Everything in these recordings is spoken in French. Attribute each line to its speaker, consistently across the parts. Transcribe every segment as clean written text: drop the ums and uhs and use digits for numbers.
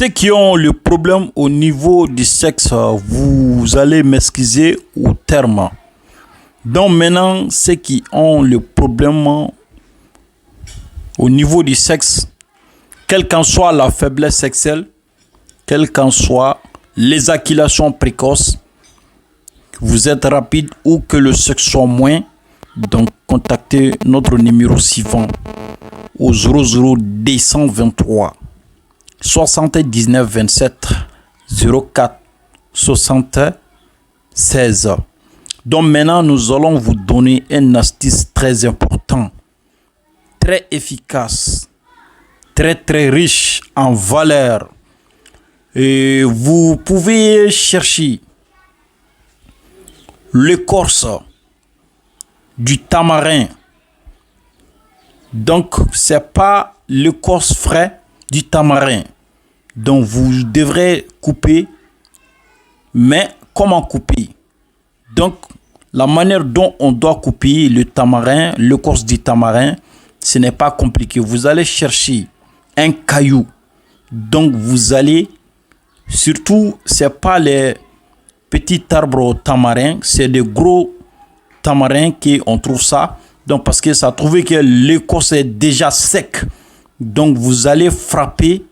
Speaker 1: Ceux qui ont le problème au niveau du sexe, vous allez m'excuser au terme. Donc maintenant, ceux qui ont le problème au niveau du sexe, quelle qu'en soit la faiblesse sexuelle, quelle qu'en soit l'éjaculation précoce, vous êtes rapide ou que le sexe soit moins, donc contactez notre numéro suivant au 00 223 79 27 04 76. Donc maintenant, nous allons vous donner une astuce très important, très efficace, très riche en valeur. Et vous pouvez chercher l'écorce du tamarin. Donc, c'est pas l'écorce frais du tamarin. Donc, vous devrez couper. Mais comment couper? Donc, la manière dont on doit couper le tamarin, l'écorce du tamarin, ce n'est pas compliqué. Vous allez chercher un caillou. Donc, vous allez, surtout, c'est pas les petits arbres tamarins, c'est des gros tamarins qu'on trouve ça. Donc, parce que ça trouve que l'écorce est déjà sec. Donc, vous allez frapper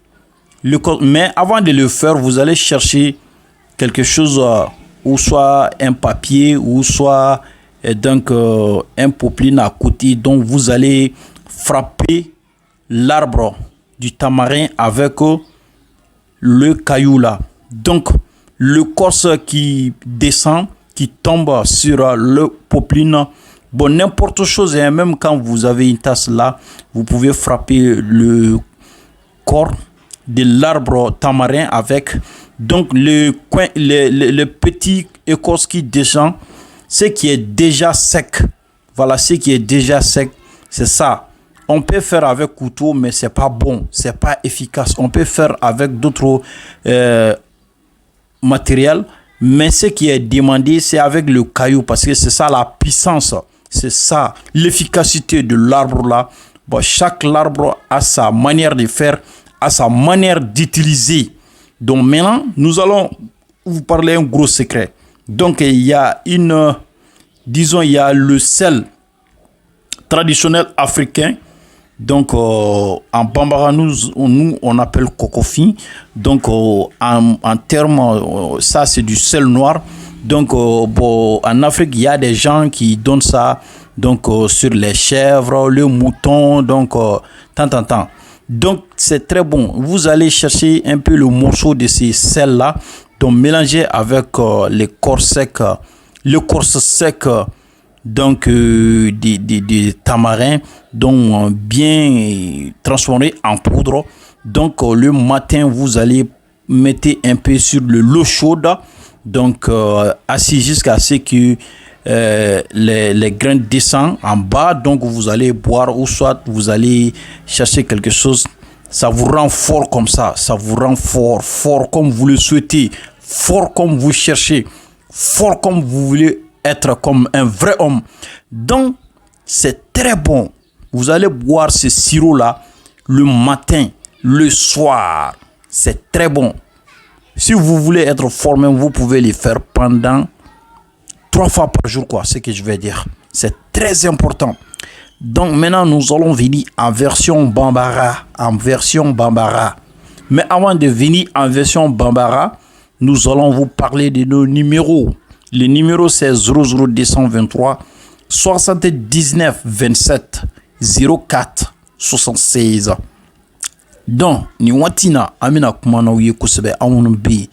Speaker 1: l'écorce. Mais avant de le faire, vous allez chercher quelque chose, ou soit un papier, ou soit donc un popeline à côté. Donc, vous allez frapper l'arbre du tamarin avec le caillou là. Donc, l'écorce qui descend, qui tombe sur le popeline. Bon, n'importe chose, et même quand vous avez une tasse là, vous pouvez frapper le corps de l'arbre tamarin avec. Donc, le petit écorce qui descend, ce qui est déjà sec. Voilà, ce qui est déjà sec, c'est ça. On peut faire avec couteau, mais c'est pas bon, c'est pas efficace. On peut faire avec d'autres matériels, mais ce qui est demandé, c'est avec le caillou, parce que c'est ça la puissance. C'est ça, l'efficacité de l'arbre là. Bon, chaque arbre a sa manière de faire, a sa manière d'utiliser. Donc maintenant, nous allons vous parler un gros secret. Donc il y a il y a le sel traditionnel africain. Donc en Bambara, nous on appelle cocofi. Donc en termes, ça c'est du sel noir. Donc, en Afrique, il y a des gens qui donnent ça donc, sur les chèvres, le mouton, donc, tant. Donc, c'est très bon. Vous allez chercher un peu le morceau de ces sels-là, donc mélanger avec l'écorce sec, donc, des tamarins, donc, bien transformé en poudre. Donc, le matin, vous allez mettre un peu sur l'eau chaude. Donc, assis jusqu'à ce que les grains descendent en bas. Donc, vous allez boire ou soit vous allez chercher quelque chose. Ça vous rend fort comme ça. Ça vous rend fort comme vous le souhaitez. Fort comme vous cherchez. Fort comme vous voulez être comme un vrai homme. Donc, c'est très bon. Vous allez boire ce sirop-là le matin, le soir. C'est très bon. Si vous voulez être formé, vous pouvez le faire pendant 3 fois par jour, quoi, ce que je vais dire. C'est très important. Donc maintenant, nous allons venir en version Bambara. Mais avant de venir en version Bambara, nous allons vous parler de nos numéros. Le numéro c'est 00223 79 27 04 76. Donc, ni watina amina kuma na uye kusebe awunu bi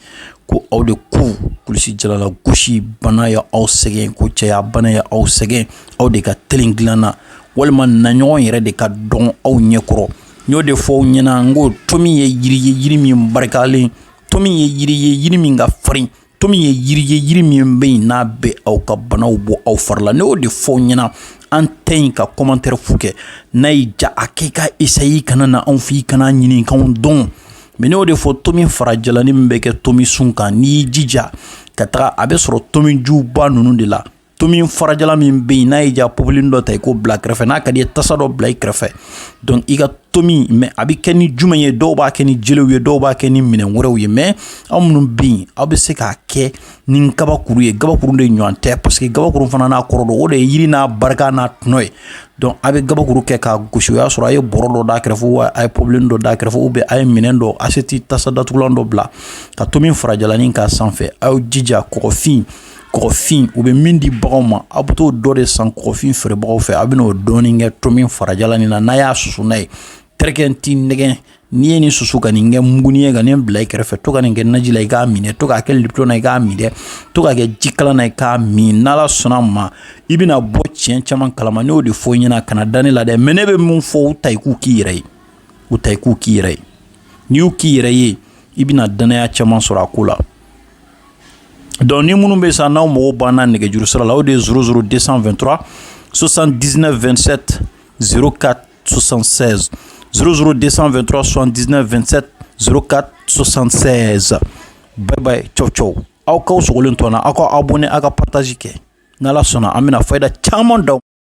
Speaker 1: ko awde ku kulisi jalala goshi banaya aw segen ko caya banaya aw segen awde ka telinglana walman na nyon yere de ka don aw nyekoro nyo de fo nyina ngo tomi ye yiri mi barkale tomi ye yiri mi nga frin tomi ye yiri mi be na be aw ka banaw bo aw farla no de fo nyina antenne ka commentaire fouke naija akeka essayi kana na on fi kana nyini kan don mais ne o de fo tomi farajalani mbeke tomi sunka ni jija katra abe soro tomi juba nunu de la tomi farajala min be n'a ye ja poblin dɔ ta i ko bila kɛrɛfɛ n'a ka di ye tasa dɔ bila i kɛrɛfɛ donc i ka tomi mais a bɛ kɛ ni jumɛn ye dɔw b'a kɛ ni jelew ye dɔw b'a kɛ ni minɛn wɛrɛw ye mais aw minnu bɛ yen aw bɛ se k'a kɛ ni kabakuru ye gabakuru de ɲɔgɔn tɛ parce que gabakuru fana n'a kɔrɔ dɔn o de ye yiri n'a barika n'a tɔnɔ ye donc a bɛ gabakuru kɛ k'a gosi o y'a sɔrɔ a ye bɔrɔ dɔ d'a kɛrɛfɛ ou a ye poblin dɔ d'a kɛrɛfɛ ou bien a ye minɛn dɔ aseti tasa datugulan dɔ bila ka tomi farajalanin k'a sanfɛ a y'o jija kɔgɔfin u bɛ min di baganw ma a bɛ t'o dɔ de san kɔgɔfin feerebagaw fɛ a bɛ n'o dɔɔni kɛ tomi farajalanin na n'a y'a susu n'a ye terikɛ ti nɛgɛn n'i ye nin susu ka nin kɛ muguni ye ka nin bila i kɛrɛfɛ to ka nin kɛ naji la i k'a minɛ to k'a kɛ lipton na i k'a min dɛ to k'a kɛ jikalan na i k'a min n'ala sɔnna ma i bɛna bɔ tiɲɛ caman kalama ne y'o de fɔ i ɲɛna kana da ne la dɛ mais ne bɛ mun fɔ u ta i k'u k'i yɛrɛ ye u ta i k'u k'i yɛrɛ ye n'i y'u k'i yɛrɛ ye i bɛna danaya caman sɔrɔ a ko la donc ni minnu bɛ sa n'aw mago banna nɛgɛjuru sira la o de ye 00 223 79 27 04 76 00 223 79 27 04 76 bye bye ciao ciao aw k'aw sogolen to n na aw ka abonné aw ka partage kɛ n'ala sɔnna an bɛna fayida caman d'aw